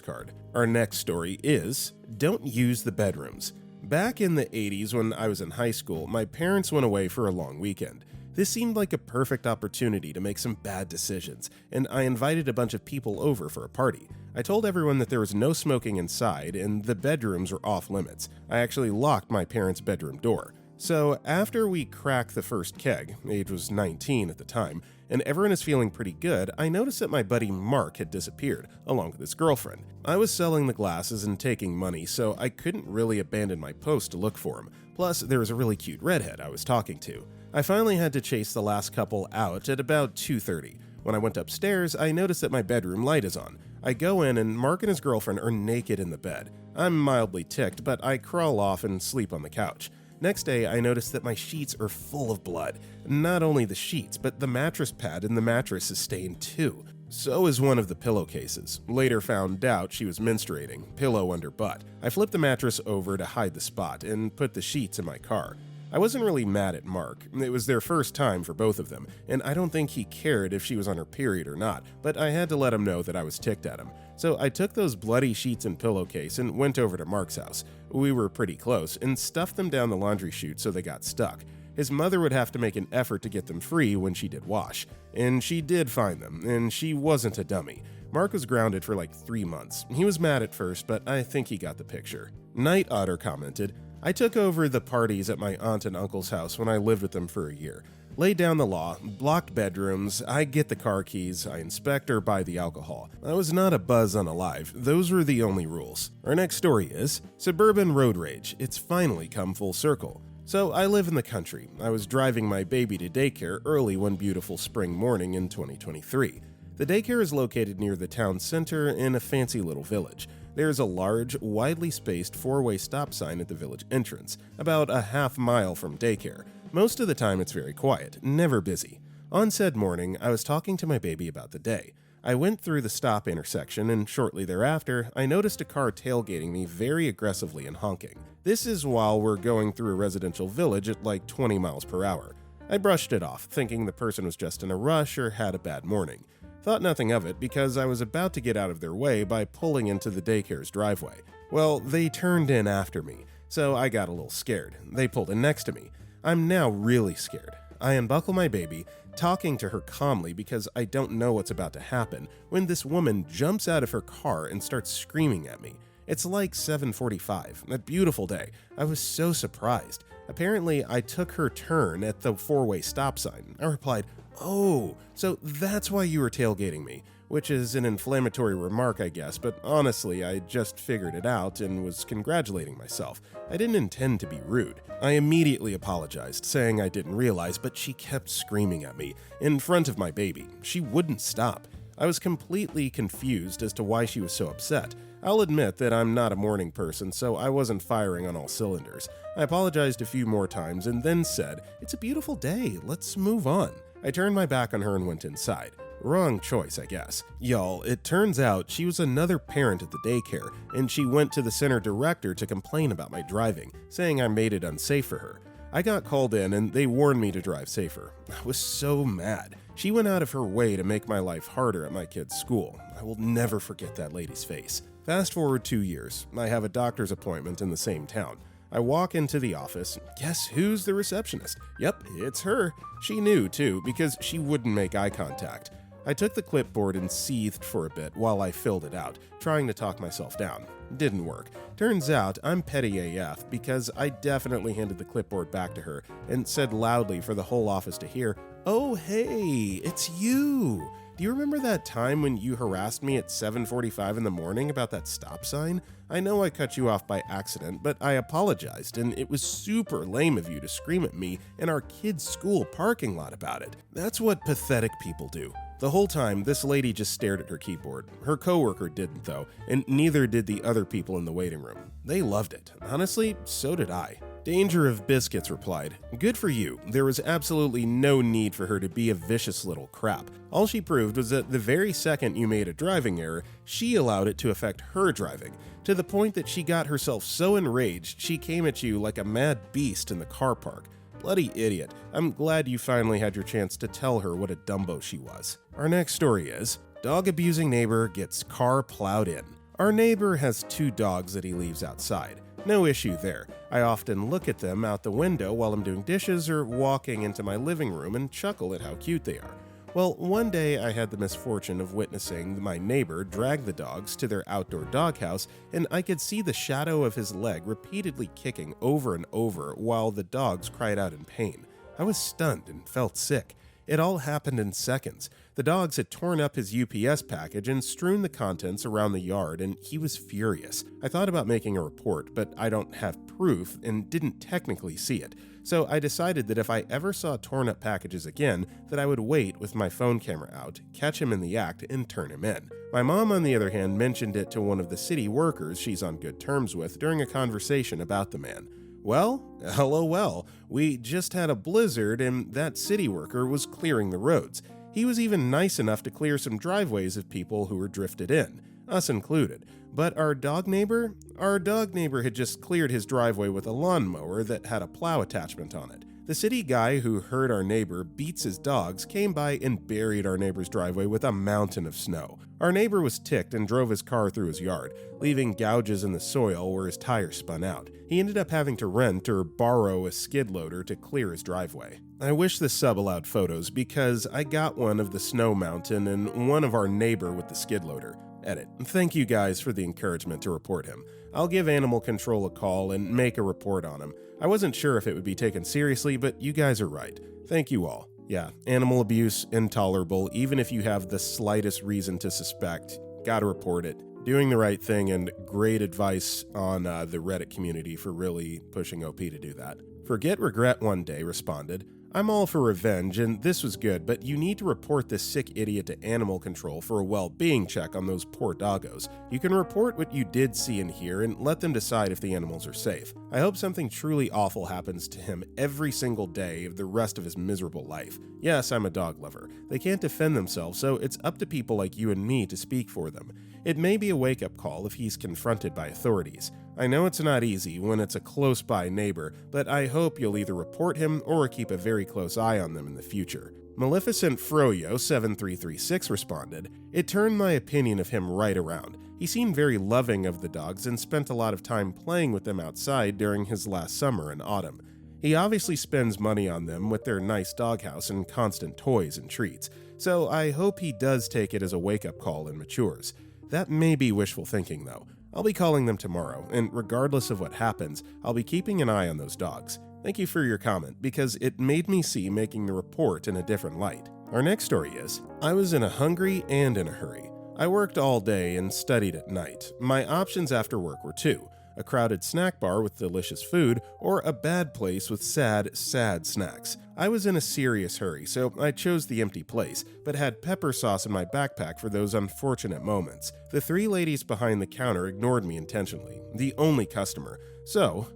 card." Our next story is, don't use the bedrooms. Back in the 80s when I was in high school, my parents went away for a long weekend. This seemed like a perfect opportunity to make some bad decisions, and I invited a bunch of people over for a party. I told everyone that there was no smoking inside and the bedrooms were off limits. I actually locked my parents' bedroom door. So after we cracked the first keg, age was 19 at the time, and everyone is feeling pretty good, I noticed that my buddy Mark had disappeared, along with his girlfriend. I was selling the glasses and taking money, so I couldn't really abandon my post to look for him. Plus, there was a really cute redhead I was talking to. I finally had to chase the last couple out at about 2:30. When I went upstairs, I noticed that my bedroom light is on. I go in and Mark and his girlfriend are naked in the bed. I'm mildly ticked, but I crawl off and sleep on the couch. Next day, I noticed that my sheets are full of blood. Not only the sheets, but the mattress pad in the mattress is stained too. So is one of the pillowcases. Later found out she was menstruating, pillow under butt. I flipped the mattress over to hide the spot and put the sheets in my car. I wasn't really mad at Mark. It was their first time for both of them, and I don't think he cared if she was on her period or not, but I had to let him know that I was ticked at him. So I took those bloody sheets and pillowcase and went over to Mark's house. We were pretty close, and stuffed them down the laundry chute so they got stuck. His mother would have to make an effort to get them free when she did wash, and she did find them, and she wasn't a dummy. Mark was grounded for like 3 months. He was mad at first, but I think he got the picture. Night Otter commented, "I took over the parties at my aunt and uncle's house when I lived with them for a year. Laid down the law, blocked bedrooms, I get the car keys, I inspect or buy the alcohol. I was not a buzz unalive, those were the only rules." Our next story is, Suburban Road Rage, it's finally come full circle. So I live in the country. I was driving my baby to daycare early one beautiful spring morning in 2023. The daycare is located near the town center in a fancy little village. There is a large, widely spaced 4-way stop sign at the village entrance, about a half mile from daycare. Most of the time it's very quiet, never busy. On said morning, I was talking to my baby about the day. I went through the stop intersection and shortly thereafter, I noticed a car tailgating me very aggressively and honking. This is while we're going through a residential village at like 20 miles per hour. I brushed it off, thinking the person was just in a rush or had a bad morning. Thought nothing of it because I was about to get out of their way by pulling into the daycare's driveway. Well, they turned in after me, so I got a little scared. They pulled in next to me. I'm now really scared. I unbuckle my baby, talking to her calmly because I don't know what's about to happen, when this woman jumps out of her car and starts screaming at me. It's like 7:45, a beautiful day. I was so surprised. Apparently, I took her turn at the 4-way stop sign. I replied, "Oh, so that's why you were tailgating me," which is an inflammatory remark, I guess, but honestly, I just figured it out and was congratulating myself. I didn't intend to be rude. I immediately apologized, saying I didn't realize, but she kept screaming at me in front of my baby. She wouldn't stop. I was completely confused as to why she was so upset. I'll admit that I'm not a morning person, so I wasn't firing on all cylinders. I apologized a few more times and then said, "It's a beautiful day, let's move on." I turned my back on her and went inside. Wrong choice, I guess. Y'all, it turns out she was another parent at the daycare, and she went to the center director to complain about my driving, saying I made it unsafe for her. I got called in and they warned me to drive safer. I was so mad. She went out of her way to make my life harder at my kid's school. I will never forget that lady's face. Fast forward 2 years. I have a doctor's appointment in the same town. I walk into the office. Guess who's the receptionist? Yep, it's her. She knew, too, because she wouldn't make eye contact. I took the clipboard and seethed for a bit while I filled it out, trying to talk myself down. Didn't work. Turns out I'm petty AF because I definitely handed the clipboard back to her and said loudly for the whole office to hear, "Oh hey, it's you! Do you remember that time when you harassed me at 7:45 in the morning about that stop sign? I know I cut you off by accident, but I apologized, and it was super lame of you to scream at me in our kids' school parking lot about it." That's what pathetic people do. The whole time, this lady just stared at her keyboard. Her coworker didn't, though, and neither did the other people in the waiting room. They loved it. Honestly, so did I. Danger of Biscuits replied, "Good for you. There was absolutely no need for her to be a vicious little crap. All she proved was that the very second you made a driving error, she allowed it to affect her driving, to the point that she got herself so enraged she came at you like a mad beast in the car park. Bloody idiot. I'm glad you finally had your chance to tell her what a dumbo she was." Our next story is, dog abusing neighbor gets car plowed in. Our neighbor has 2 dogs that he leaves outside. No issue there. I often look at them out the window while I'm doing dishes or walking into my living room and chuckle at how cute they are. Well, one day I had the misfortune of witnessing my neighbor drag the dogs to their outdoor doghouse, and I could see the shadow of his leg repeatedly kicking over and over while the dogs cried out in pain. I was stunned and felt sick. It all happened in seconds. The dogs had torn up his UPS package and strewn the contents around the yard, and he was furious. I thought about making a report, but I don't have proof and didn't technically see it. So I decided that if I ever saw torn up packages again, that I would wait with my phone camera out, catch him in the act, and turn him in. My mom, on the other hand, mentioned it to one of the city workers she's on good terms with during a conversation about the man. Well, LOL, we just had a blizzard and that city worker was clearing the roads. He was even nice enough to clear some driveways of people who were drifted in, us included. But our dog neighbor had just cleared his driveway with a lawnmower that had a plow attachment on it. The city guy who heard our neighbor beats his dogs came by and buried our neighbor's driveway with a mountain of snow. Our neighbor was ticked and drove his car through his yard, leaving gouges in the soil where his tire spun out. He ended up having to rent or borrow a skid loader to clear his driveway. I wish the sub allowed photos because I got one of the snow mountain and one of our neighbor with the skid loader. Edit. Thank you guys for the encouragement to report him. I'll give animal control a call and make a report on him. I wasn't sure if it would be taken seriously, but you guys are right. Thank you all. Yeah, animal abuse, intolerable, even if you have the slightest reason to suspect. Gotta report it. Doing the right thing, and great advice on the Reddit community for really pushing OP to do that. Forget Regret One Day responded, "I'm all for revenge, and this was good, but you need to report this sick idiot to animal control for a well-being check on those poor doggos. You can report what you did see and hear and let them decide if the animals are safe. I hope something truly awful happens to him every single day of the rest of his miserable life. Yes, I'm a dog lover. They can't defend themselves, so it's up to people like you and me to speak for them. It may be a wake-up call if he's confronted by authorities. I know it's not easy when it's a close-by neighbor, but I hope you'll either report him or keep a very close eye on them in the future." Maleficent Froyo 7336 responded, "It turned my opinion of him right around. He seemed very loving of the dogs and spent a lot of time playing with them outside during his last summer and autumn. He obviously spends money on them with their nice doghouse and constant toys and treats, so I hope he does take it as a wake-up call and matures. That may be wishful thinking, though. I'll be calling them tomorrow, and regardless of what happens, I'll be keeping an eye on those dogs. Thank you for your comment, because it made me see making the report in a different light." Our next story is, I was in a hungry and in a hurry. I worked all day and studied at night. My options after work were 2. A crowded snack bar with delicious food, or a bad place with sad, sad snacks. I was in a serious hurry, so I chose the empty place, but had pepper sauce in my backpack for those unfortunate moments. The 3 ladies behind the counter ignored me intentionally, the only customer. So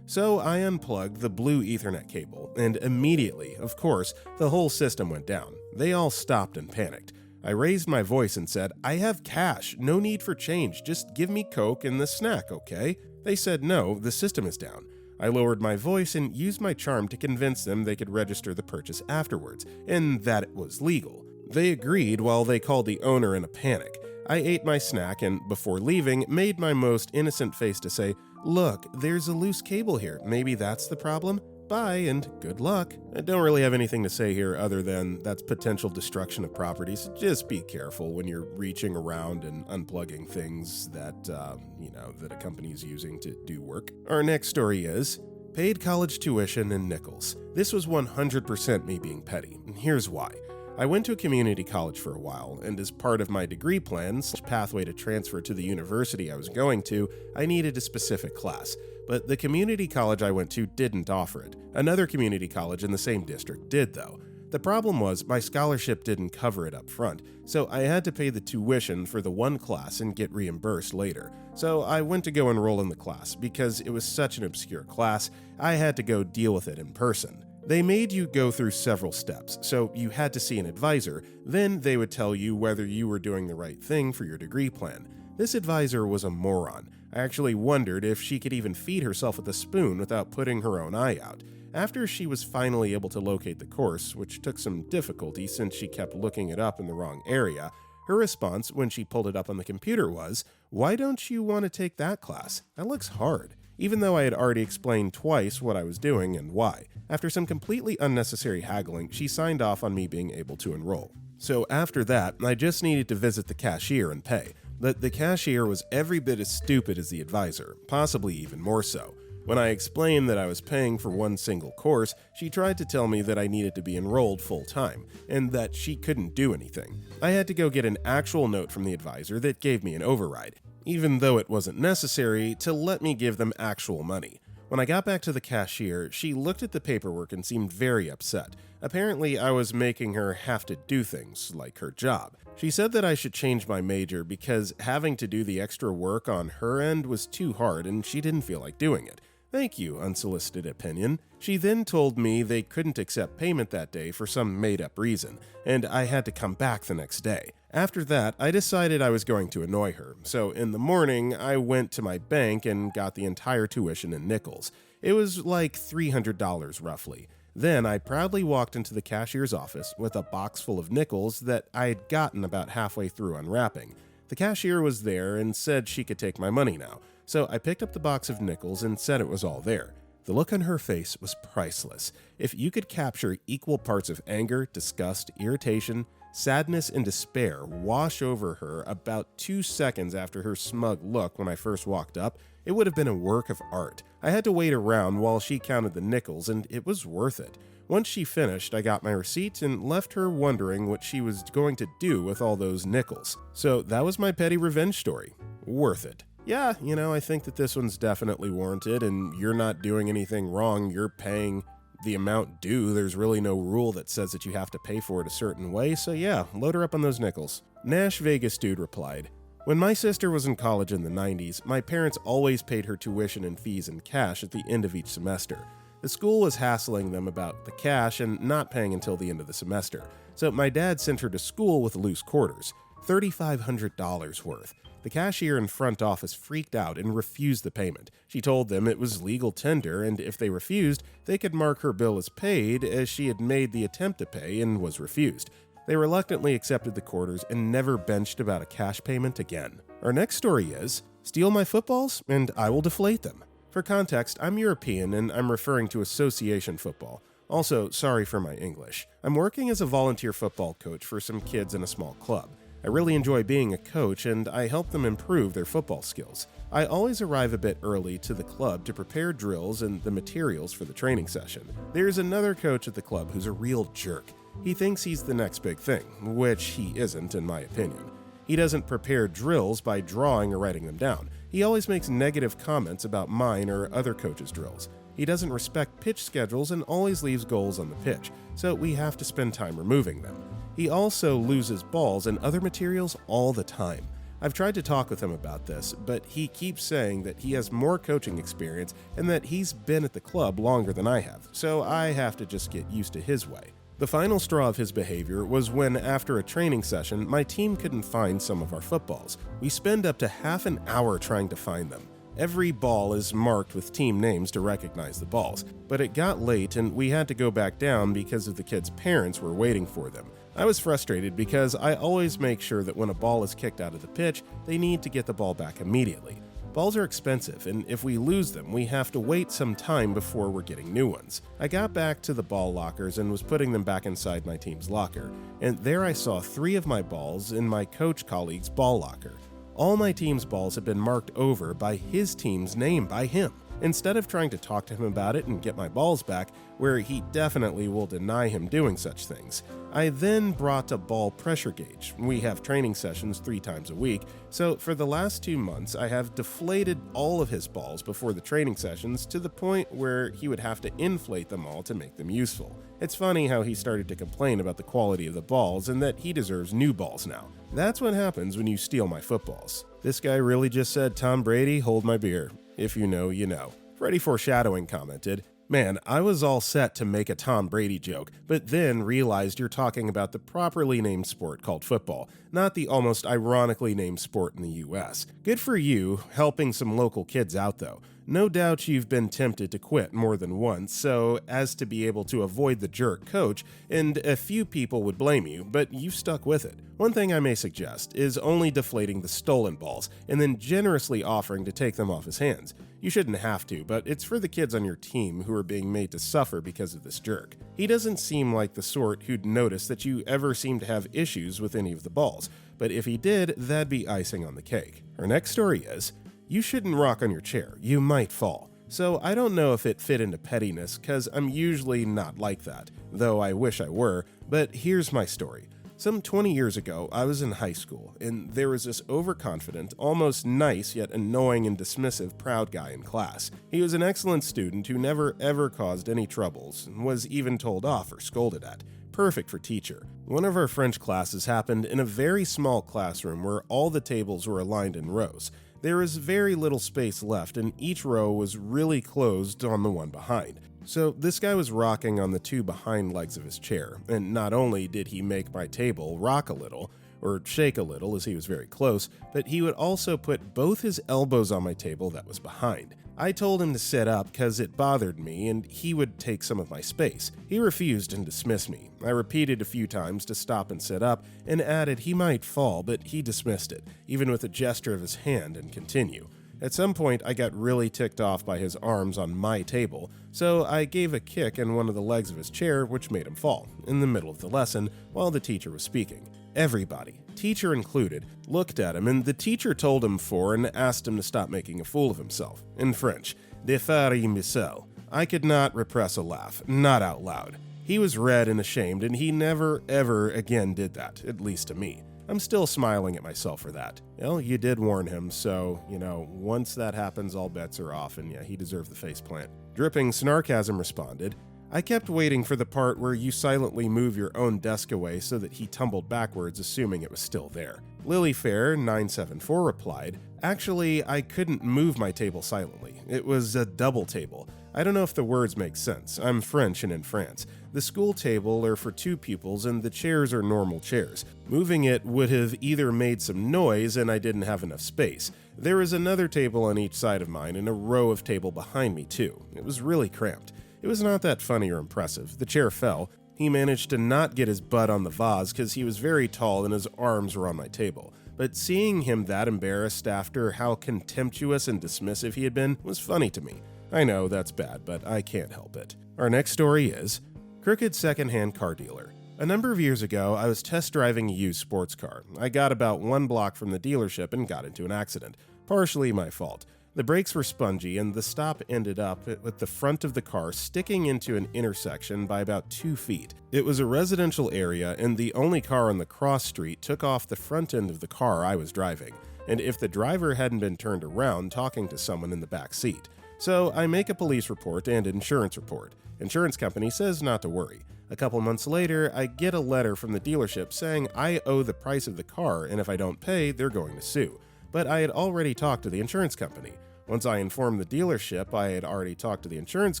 I unplugged the blue Ethernet cable, and immediately, of course, the whole system went down. They all stopped and panicked. I raised my voice and said, "I have cash, no need for change, just give me Coke and the snack, okay?" They said no, the system is down. I lowered my voice and used my charm to convince them they could register the purchase afterwards, and that it was legal. They agreed while they called the owner in a panic. I ate my snack and, before leaving, made my most innocent face to say, "Look, there's a loose cable here. Maybe that's the problem? Bye and good luck." I don't really have anything to say here other than that's potential destruction of properties. Just be careful when you're reaching around and unplugging things that, that a company is using to do work. Our next story is paid college tuition in nickels. This was 100% me being petty, and here's why. I went to a community college for a while, and as part of my degree plans, pathway to transfer to the university I was going to, I needed a specific class. But the community college I went to didn't offer it. Another community college in the same district did, though. The problem was my scholarship didn't cover it up front, so I had to pay the tuition for the one class and get reimbursed later. So I went to go enroll in the class. Because it was such an obscure class, I had to go deal with it in person. They made you go through several steps, so you had to see an advisor, then they would tell you whether you were doing the right thing for your degree plan. This advisor was a moron. I actually wondered if she could even feed herself with a spoon without putting her own eye out. After she was finally able to locate the course, which took some difficulty since she kept looking it up in the wrong area, her response when she pulled it up on the computer was, "Why don't you want to take that class? That looks hard." Even though I had already explained twice what I was doing and why. After some completely unnecessary haggling, she signed off on me being able to enroll. So after that, I just needed to visit the cashier and pay. But the cashier was every bit as stupid as the advisor, possibly even more so. When I explained that I was paying for one single course, she tried to tell me that I needed to be enrolled full-time, and that she couldn't do anything. I had to go get an actual note from the advisor that gave me an override, even though it wasn't necessary, to let me give them actual money. When I got back to the cashier, she looked at the paperwork and seemed very upset. Apparently, I was making her have to do things, like her job. She said that I should change my major because having to do the extra work on her end was too hard and she didn't feel like doing it. Thank you, unsolicited opinion. She then told me they couldn't accept payment that day for some made-up reason, and I had to come back the next day. After that, I decided I was going to annoy her, so in the morning, I went to my bank and got the entire tuition in nickels. It was like $300 roughly. Then I proudly walked into the cashier's office with a box full of nickels that I had gotten about halfway through unwrapping. The cashier was there and said she could take my money now. So I picked up the box of nickels and said it was all there. The look on her face was priceless. If you could capture equal parts of anger, disgust, irritation, sadness, and despair wash over her about 2 seconds after her smug look when I first walked up, it would have been a work of art. I had to wait around while she counted the nickels, and it was worth it. Once she finished, I got my receipt and left her wondering what she was going to do with all those nickels. So that was my petty revenge story. Worth it. Yeah, I think that this one's definitely warranted, and you're not doing anything wrong. You're paying the amount due. There's really no rule that says that you have to pay for it a certain way, so yeah, load her up on those nickels. Nash Vegas Dude replied, "When my sister was in college in the 90s, my parents always paid her tuition and fees in cash at the end of each semester. The school was hassling them about the cash and not paying until the end of the semester, so my dad sent her to school with loose quarters, $3,500 worth. The cashier in front office freaked out and refused the payment. She told them it was legal tender, and if they refused, they could mark her bill as paid, as she had made the attempt to pay and was refused. They reluctantly accepted the quarters and never benched about a cash payment again." Our next story is, "Steal my footballs and I will deflate them." For context, I'm European and I'm referring to association football. Also, sorry for my English. I'm working as a volunteer football coach for some kids in a small club. I really enjoy being a coach, and I help them improve their football skills. I always arrive a bit early to the club to prepare drills and the materials for the training session. There's another coach at the club who's a real jerk. He thinks he's the next big thing, which he isn't in my opinion. He doesn't prepare drills by drawing or writing them down. He always makes negative comments about mine or other coaches' drills. He doesn't respect pitch schedules and always leaves goals on the pitch, so we have to spend time removing them. He also loses balls and other materials all the time. I've tried to talk with him about this, but he keeps saying that he has more coaching experience and that he's been at the club longer than I have, so I have to just get used to his way. The final straw of his behavior was when, after a training session, my team couldn't find some of our footballs. We spend up to half an hour trying to find them. Every ball is marked with team names to recognize the balls, but it got late and we had to go back down because of the kids' parents were waiting for them. I was frustrated because I always make sure that when a ball is kicked out of the pitch, they need to get the ball back immediately. Balls are expensive, and if we lose them, we have to wait some time before we're getting new ones. I got back to the ball lockers and was putting them back inside my team's locker, and there I saw 3 of my balls in my coach colleague's ball locker. All my team's balls had been marked over by his team's name by him. Instead of trying to talk to him about it and get my balls back, where he definitely will deny him doing such things, I then brought a ball pressure gauge. We have training sessions 3 times a week, so for the last 2 months I have deflated all of his balls before the training sessions to the point where he would have to inflate them all to make them useful. It's funny how he started to complain about the quality of the balls and that he deserves new balls now. That's what happens when you steal my footballs. This guy really just said, "Tom Brady, hold my beer. If you know, you know." Freddy Foreshadowing commented, "Man, I was all set to make a Tom Brady joke, but then realized you're talking about the properly named sport called football, not the almost ironically named sport in the US. Good for you, helping some local kids out though. No doubt you've been tempted to quit more than once, so as to be able to avoid the jerk coach, and a few people would blame you, but you stuck with it. One thing I may suggest is only deflating the stolen balls, and then generously offering to take them off his hands. You shouldn't have to, but it's for the kids on your team who are being made to suffer because of this jerk. He doesn't seem like the sort who'd notice that you ever seem to have issues with any of the balls, but if he did, that'd be icing on the cake." Our next story is, "You shouldn't rock on your chair, you might fall." So I don't know if it fit into pettiness, cause I'm usually not like that, though I wish I were, but here's my story. Some 20 years ago, I was in high school, and there was this overconfident, almost nice yet annoying and dismissive proud guy in class. He was an excellent student who never ever caused any troubles, and was even told off or scolded at. Perfect for teacher. One of our French classes happened in a very small classroom where all the tables were aligned in rows. There was very little space left, and each row was really closed on the one behind. So this guy was rocking on the 2 behind legs of his chair, and not only did he make my table rock a little, or shake a little as he was very close, but he would also put both his elbows on my table that was behind. I told him to sit up because it bothered me and he would take some of my space. He refused and dismissed me. I repeated a few times to stop and sit up, and added he might fall, but he dismissed it, even with a gesture of his hand, and continue. At some point, I got really ticked off by his arms on my table, so I gave a kick in one of the legs of his chair, which made him fall, in the middle of the lesson, while the teacher was speaking. Everybody, teacher included, looked at him, and the teacher told him and asked him to stop making a fool of himself. In French, Overbearing MIL. I could not repress a laugh, not out loud. He was red and ashamed, and he never, ever again did that, at least to me. I'm still smiling at myself for that. Well, you did warn him, so, once that happens, all bets are off, and yeah, he deserved the faceplant. Dripping Snarkasm responded, "I kept waiting for the part where you silently move your own desk away so that he tumbled backwards, assuming it was still there." Lilyfair974 replied, "Actually, I couldn't move my table silently. It was a double table. I don't know if the words make sense. I'm French and in France. The school table are for 2 pupils and the chairs are normal chairs. Moving it would have either made some noise and I didn't have enough space. There was another table on each side of mine and a row of table behind me too. It was really cramped. It was not that funny or impressive. The chair fell. He managed to not get his butt on the vase because he was very tall and his arms were on my table. But seeing him that embarrassed after how contemptuous and dismissive he had been was funny to me. I know that's bad, but I can't help it." Our next story is, Crooked Secondhand Car Dealer. A number of years ago, I was test driving a used sports car. I got about 1 block from the dealership and got into an accident. Partially my fault. The brakes were spongy and the stop ended up with the front of the car sticking into an intersection by about 2 feet. It was a residential area and the only car on the cross street took off the front end of the car I was driving, and if the driver hadn't been turned around talking to someone in the back seat. So I make a police report and insurance report. Insurance company says not to worry. A couple months later, I get a letter from the dealership saying I owe the price of the car and if I don't pay, they're going to sue. But I had already talked to the insurance company. Once I informed the dealership I had already talked to the insurance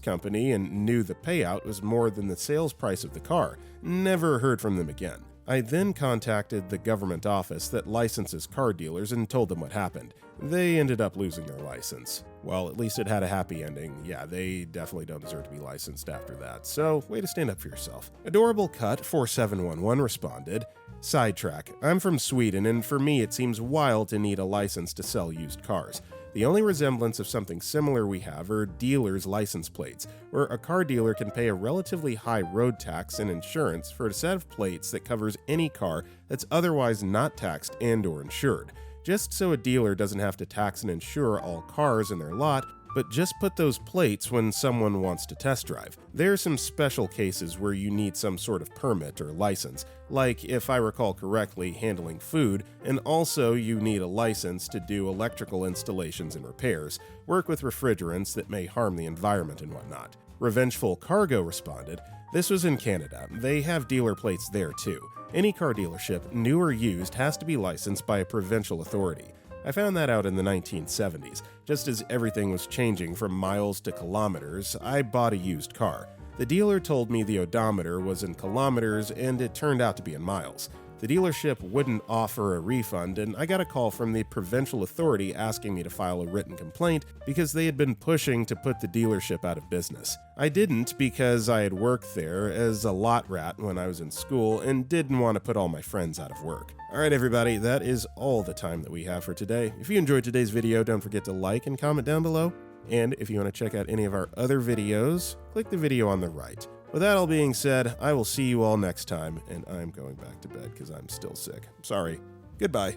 company and knew the payout was more than the sales price of the car. Never heard from them again. I then contacted the government office that licenses car dealers and told them what happened. They ended up losing their license. Well, at least it had a happy ending. Yeah, they definitely don't deserve to be licensed after that, so way to stand up for yourself. Adorable Cut 4711 responded, "Sidetrack. I'm from Sweden, and for me it seems wild to need a license to sell used cars. The only resemblance of something similar we have are dealers' license plates, where a car dealer can pay a relatively high road tax and insurance for a set of plates that covers any car that's otherwise not taxed and/or insured, just so a dealer doesn't have to tax and insure all cars in their lot, but just put those plates when someone wants to test drive. There are some special cases where you need some sort of permit or license, like, if I recall correctly, handling food, and also you need a license to do electrical installations and repairs, work with refrigerants that may harm the environment and whatnot." Revengeful Cargo responded, "This was in Canada. They have dealer plates there too. Any car dealership, new or used, has to be licensed by a provincial authority. I found that out in the 1970s. Just as everything was changing from miles to kilometers, I bought a used car. The dealer told me the odometer was in kilometers and it turned out to be in miles. The dealership wouldn't offer a refund, and I got a call from the provincial authority asking me to file a written complaint because they had been pushing to put the dealership out of business. I didn't because I had worked there as a lot rat when I was in school and didn't want to put all my friends out of work." Alright everybody, that is all the time that we have for today. If you enjoyed today's video, don't forget to like and comment down below. And if you want to check out any of our other videos, click the video on the right. With that all being said, I will see you all next time, and I'm going back to bed because I'm still sick. Sorry. Goodbye.